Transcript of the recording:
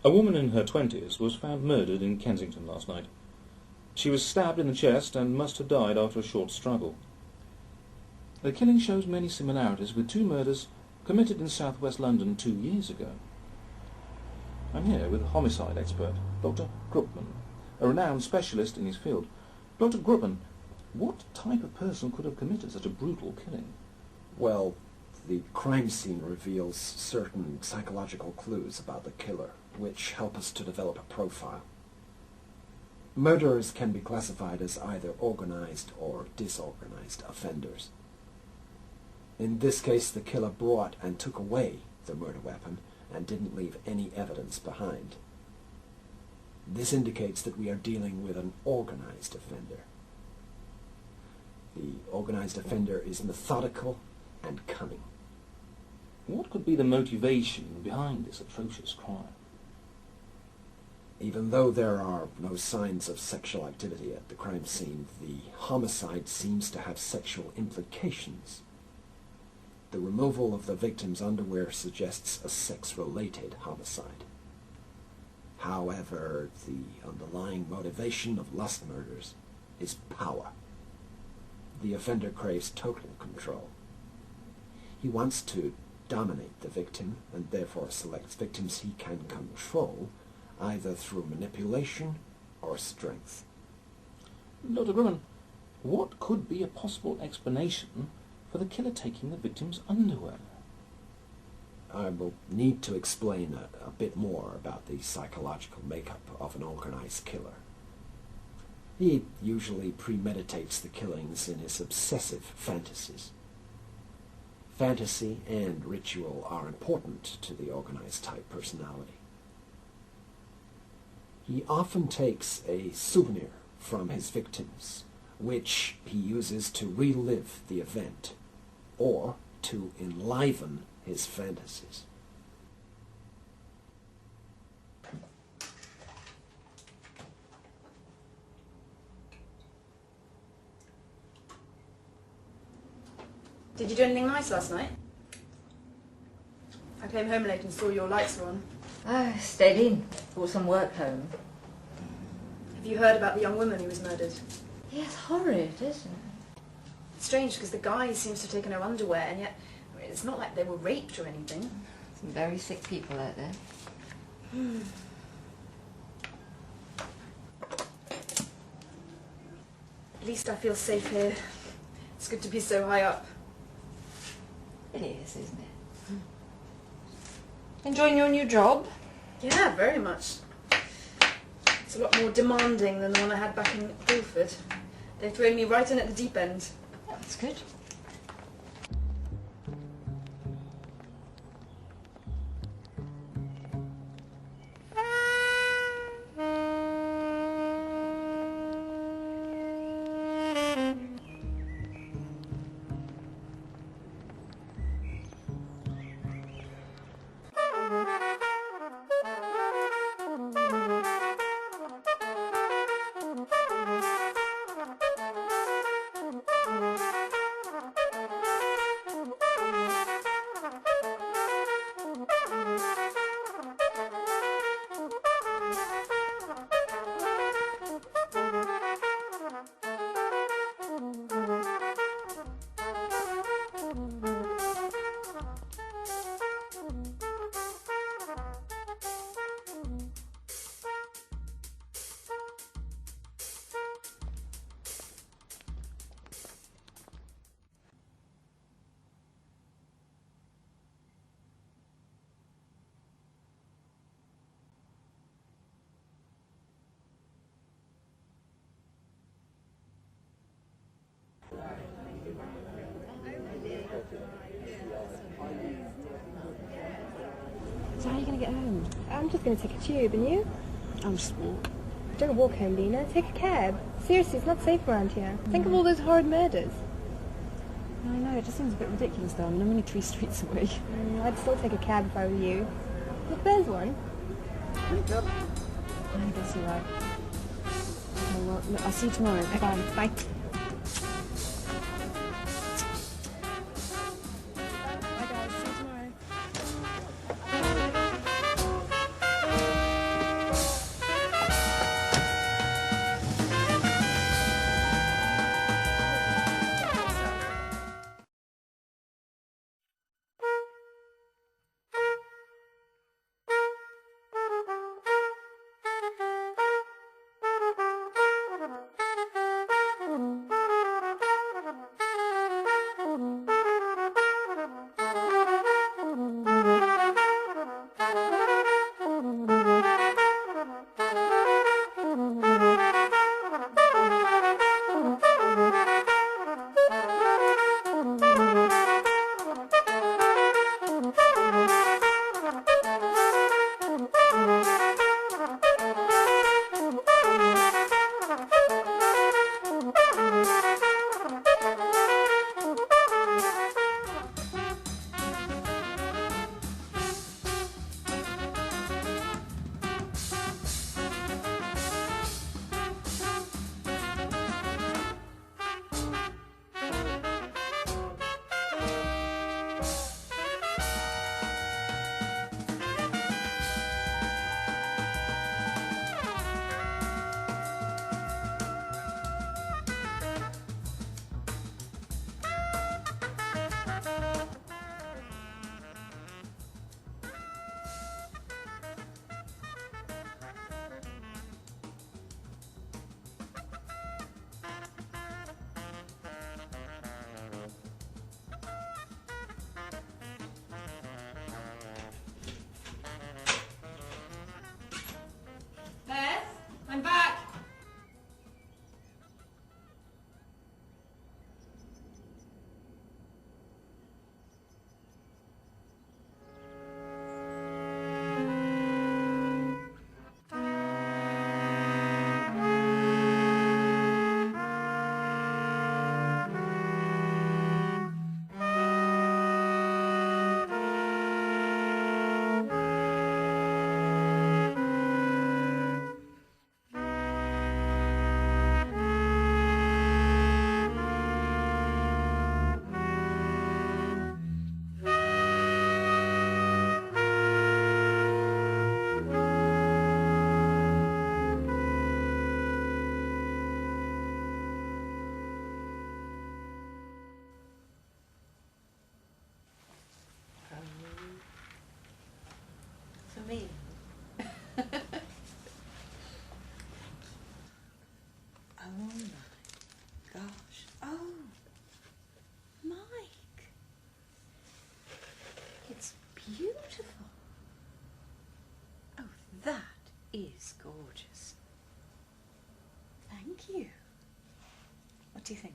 A woman in her 20s was found murdered in Kensington last night. She was stabbed in the chest and must have died after a short struggle. The killing shows many similarities with two murders committed in southwest London 2 years ago. I'm here with a homicide expert, Dr. Grupman, a renowned specialist in his field. Dr. Grupman, what type of person could have committed such a brutal killing? Well, the crime scene reveals certain psychological clues about the killer, which help us to develop a profile. Murderers can be classified as either organized or disorganized offenders. In this case, the killer brought and took away the murder weapon and didn't leave any evidence behind. This indicates that we are dealing with an organized offender. The organized offender is methodical and cunning. What could be the motivation behind this atrocious crime? Even though there are no signs of sexual activity at the crime scene, the homicide seems to have sexual implications. The removal of the victim's underwear suggests a sex-related homicide. However, the underlying motivation of lust murders is power. The offender craves total control. He wants to dominate the victim and therefore selects victims he can control either through manipulation or strength. Dr. Grumman, what could be a possible explanation for the killer taking the victim's underwear? I will need to explain a bit more about the psychological makeup of an organized killer. He usually premeditates the killings in his obsessive fantasies. Fantasy and ritual are important to the organized type personality. He often takes a souvenir from his victims, which he uses to relive the event or to enliven his fantasies. Did you do anything nice last night? I came home late and saw your lights were on. I stayed in, brought some work home. Have you heard about the young woman who was murdered? Yeah, it's horrid, isn't it? It's strange because the guy seems to have taken her underwear and yet it's not like they were raped or anything. Some very sick people out there. At least I feel safe here. It's good to be so high up. It is, isn't it? Enjoying your new job? Yeah, very much. It's a lot more demanding than the one I had back in Guildford. They've thrown me right in at the deep end. That's good. So how are you going to get home? I'm just going to take a tube, and you? I'll just walk. Don't walk home, Lina. Take a cab. Seriously, it's not safe around here. Think of all those horrid murders. I know, it just seems a bit ridiculous though. I mean, I'm only 3 streets away. I'd still take a cab if I were you. Look, there's one. I guess you're right. Oh, well, look, I'll see you tomorrow. Okay, bye. Bye. Bye, guys. See you tomorrow. That is gorgeous. Thank you. What do you think?